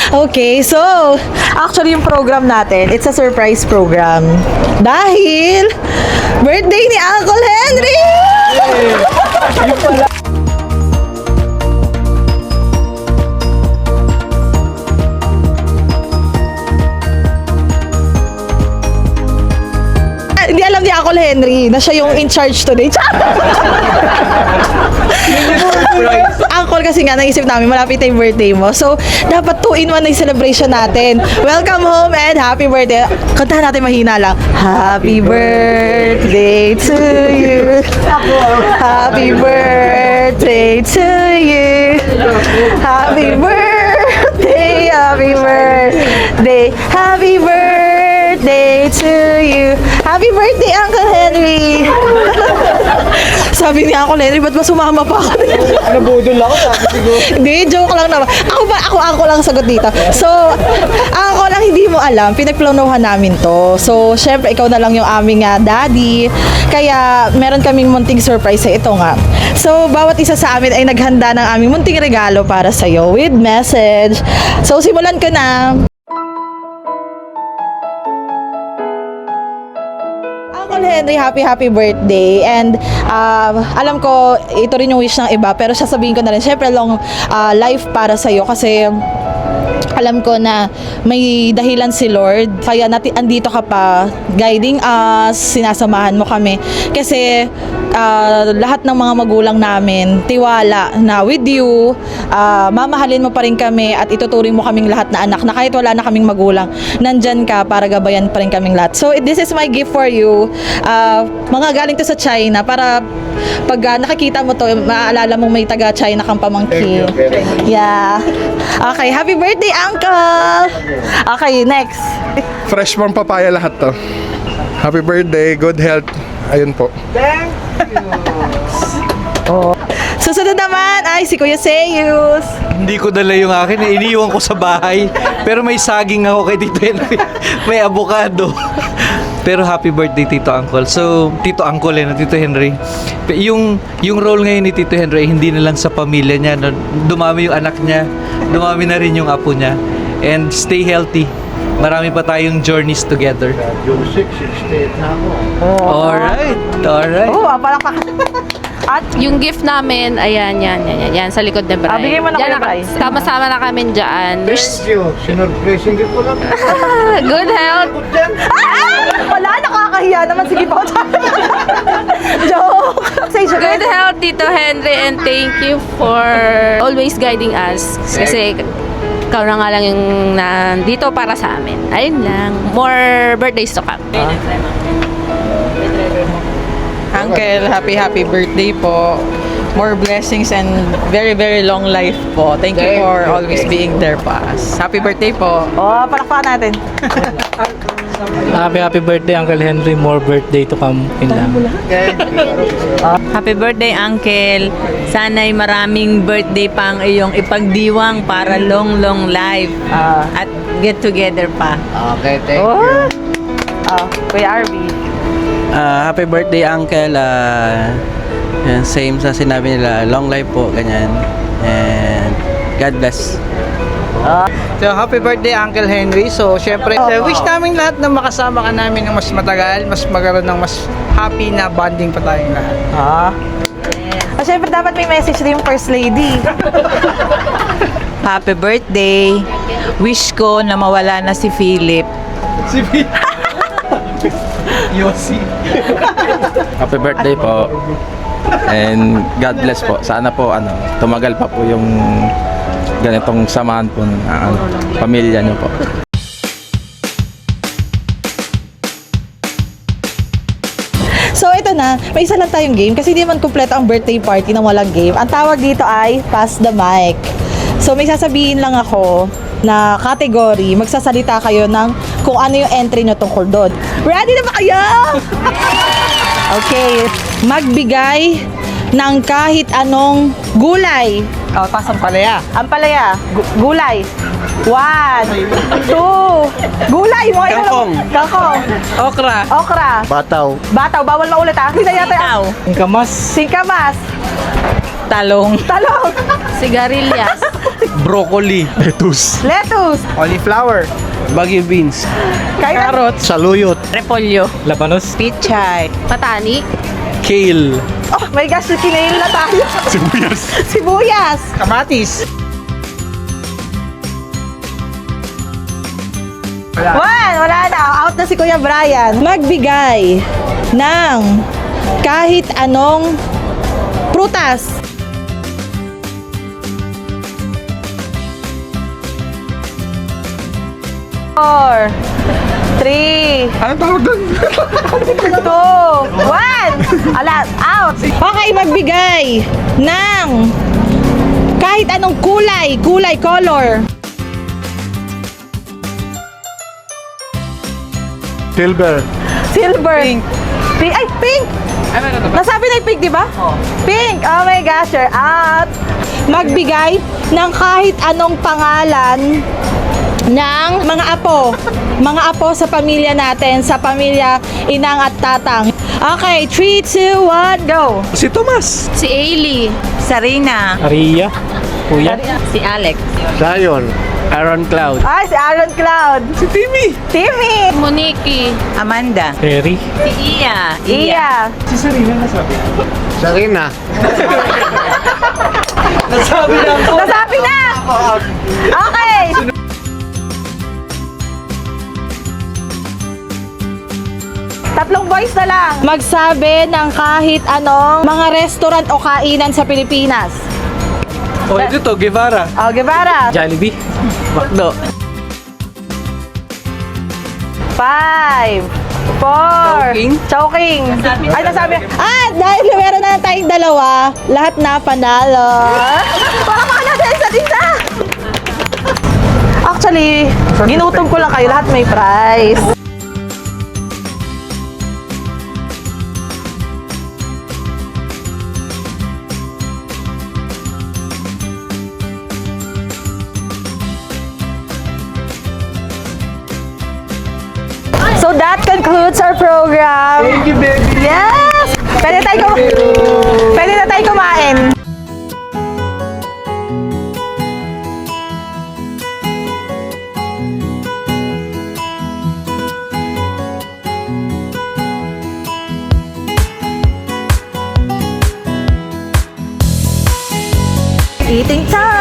Okay, so actually yung program natin, it's a surprise program. Dahil birthday ni Uncle Henry! Hindi alam ni Uncle Henry na siya yung in charge today. Uncle, kasi nga naisip namin malapit na yung birthday mo. So, dapat 2-in-1 na yung celebration natin. Welcome home and happy birthday. Kantahan natin mahina lang. Happy birthday to you. Happy birthday to you. Happy birthday, happy birthday, happy birthday to you. Happy birthday, Uncle Henry! Sabi ni Uncle Henry, ba't ba sumama pa ako? Nabudol ako, sabi siguro. Hindi, joke lang naman. Ako lang sagot dito. So, ako lang hindi mo alam, pinagplanuhan namin to. So, syempre, ikaw na lang yung aming daddy. Kaya, meron kaming munting surprise sa ito nga. So, bawat isa sa amin ay naghanda ng aming munting regalo para sa'yo with message. So, simulan ko na. Uncle Henry, happy birthday. And alam ko, ito rin yung wish ng iba, pero sasabihin ko na rin, syempre long life para sa'yo kasi alam ko na may dahilan si Lord. Kaya andito ka pa, guiding us, sinasamahan mo kami. Kasi lahat ng mga magulang namin, tiwala na with you, mamahalin mo pa rin kami at ituturing mo kaming lahat na anak na kahit wala na kaming magulang, nandyan ka para gabayan pa rin kaming lahat. So this is my gift for you. Mga galing to sa China para pag nakikita mo to, maaalala mong may taga China kang pamangkin. Yeah. Okay, happy birthday, Uncle! Okay, next. Freshman papaya lahat to. Happy birthday, good health. Ayun po. Susunod naman ay si Kuya Seus. Hindi ko dala yung akin, iniiwan ko sa bahay. Pero may saging ako kay Tito Henry. May avocado. Pero happy birthday, Tito Uncle. So, Tito Uncle na Tito Henry. Yung role ngayon ni Tito Henry, hindi na lang sa pamilya niya. No? Dumami yung anak niya. Dumami na rin yung apo niya. And stay healthy. Marami pa tayong journeys together. Yung 68 na ako. Alright. Palakpak. At Yung gift namin, ayan, yan, sa likod ni Brian. bigay mo na Yan, Kuya Brian. Sama-sama na kami dyan. Thank you. Sinurprising ko lang. Good health. wala, nakakahiya naman. Sige po. Joke. Say joke. Good health, Tito Henry, and thank you for always guiding us. Kasi ikaw na nga lang yung nandito para sa amin. Ayun lang. More birthdays to come. Uncle, happy birthday po. More blessings and very long life po. Thank you for always being there pa us. Happy birthday po. Palakpakan natin. Happy birthday, Uncle Henry. More birthday to come in lang. Happy birthday, Uncle. Sana'y maraming birthday pang iyong ipagdiwang para long life. At get together pa. Okay, thank you. Kuya Arby. Happy birthday, Uncle. Yan, same sa sinabi nila, long life po, ganyan. And God bless. So, happy birthday, Uncle Henry. So, syempre, wish namin lahat na makasama ka namin ng mas matagal, mas magkaroon ng mas happy na bonding pa tayong lahat. Siyempre, dapat may message din yung First Lady. Happy birthday. Wish ko na mawala na si Philip. Happy birthday po. And God bless po. Sana po tumagal pa po yung ganitong samahan po ng pamilya niyo po. So, ito na. May isa lang tayong game kasi hindi man kompleto ang birthday party nang walang game. Ang tawag dito ay Pass the Mic. So, may sasabihin lang ako na category. Magsasalita kayo ng kung ano yung entry nyo tungkol doon. Ready na ba kayo? Okay. Magbigay ng kahit anong gulay. Pass ang palaya. Ampalaya. Gulay. 1, 2. Gulay mo. Kangkong. Okra. Okra. Bataw. Bataw. Bawal maulit ha. Hindi na yata. Kamas. Singkamas. Talong. Talong. Sigarilyas. Broccoli. Lettuce. Lettuce. Cauliflower. Bagyo beans. Carrots. Saluyot. Repolyo. Labanos. Pichay. Patani. Kale. Oh my gosh, kinail na tayo. Sibuyas. Sibuyas. Kamatis. Wala na. Out na si Kuya Brian. Magbigay ng kahit anong prutas. Four, three, Anong tawag doon? 2, 1. Ala, out. Okay, magbigay ng kahit anong kulay, color. Silver. Silver. Pink. Ay, pink. Nasabi na yung pink, di ba? Pink. Oh my gosh, you're out. Magbigay ng kahit anong pangalan ng mga apo. Mga apo sa pamilya natin, sa pamilya Inang at Tatang. Okay, 3, 2, 1, go. Si Tomas. Si Ailey. Sarina. Aria. Kuya. Si Alex. Zion. Aaron Cloud. Ay, si Aaron Cloud. Si Timmy. Timmy. Moniki. Amanda. Terry. Si Iya. Iya. Sarina. Nasabi na ako. Nasabi na. Okay. Tatlong boys na lang. Magsabi ng kahit anong mga restaurant o kainan sa Pilipinas. O, ito to, Guevara. Oh, Guevara. Jollibee. Bakdo. 5, 4. Choking. Ay, nasabi. Dahil meron na tayong dalawa, lahat na panalo. Para makala sa isa't isa. Actually, ginutom ko lang kayo. Lahat may prize. So that concludes our program. Thank you, baby. Yes! Pwede na tayo kumain. Eating time!